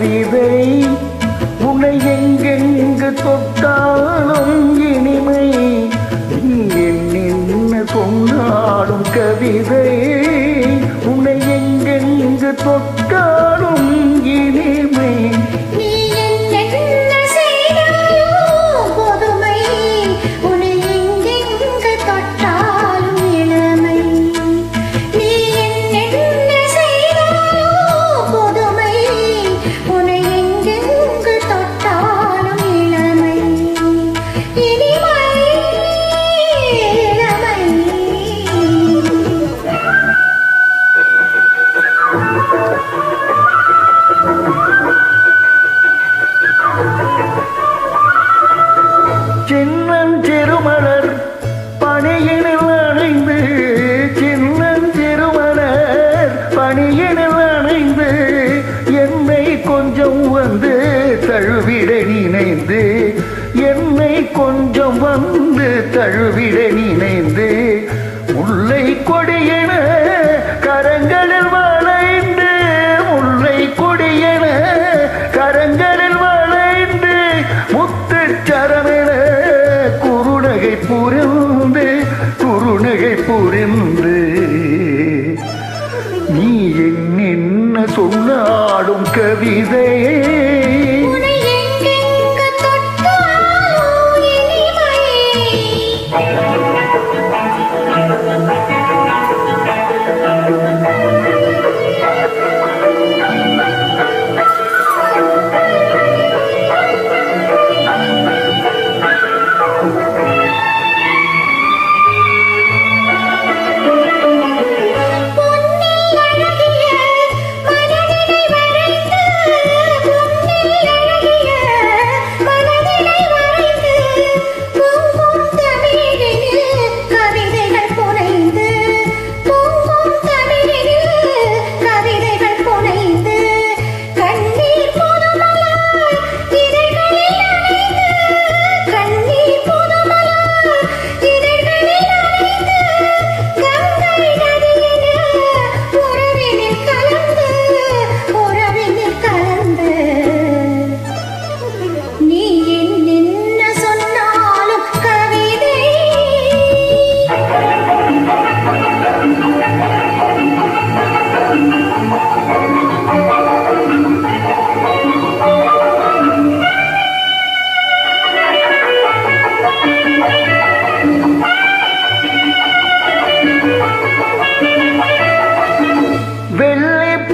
கவிதை உன்னை எங்கெங்கு தொட்டாலும் இனிமை நீ என்ன சொன்னாலும் கவிதை உன்னை எங்கெங்கு தொட்டாலும் இனிமை சின்னஞ்சிறுமலர் பணியினில் அணைந்து சின்னஞ்சிறுமலர் பணியினில் அணைந்து என்னை கொஞ்சம் வந்து தழுவிட நினைந்து என்னை கொஞ்சம் வந்து தழுவிட நினைந்து முல்லை கொடியென கரங்களில் வளைந்து முல்லை கொடியென கரங்களில் வளைந்து முத்துச்சரமென குறுநகை புரிந்து நீ என்ன சொன்னாலும் கவிதை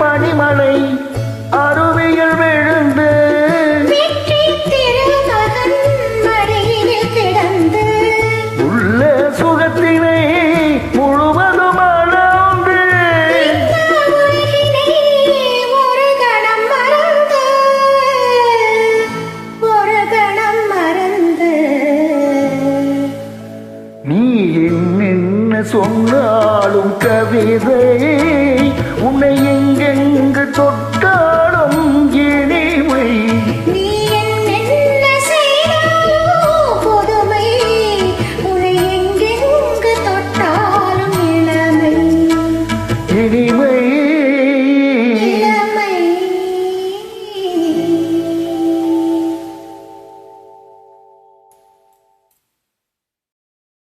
பனிமலை அருவியில் விழுந்து கிடந்து உள்ள சுகத்தினை முழுவதும் அளந்து ஒரு கணம் மறந்து நீ என்ன சொன்னாலும் கவிதை உன்னை எங்கெங்கு தொட்டால்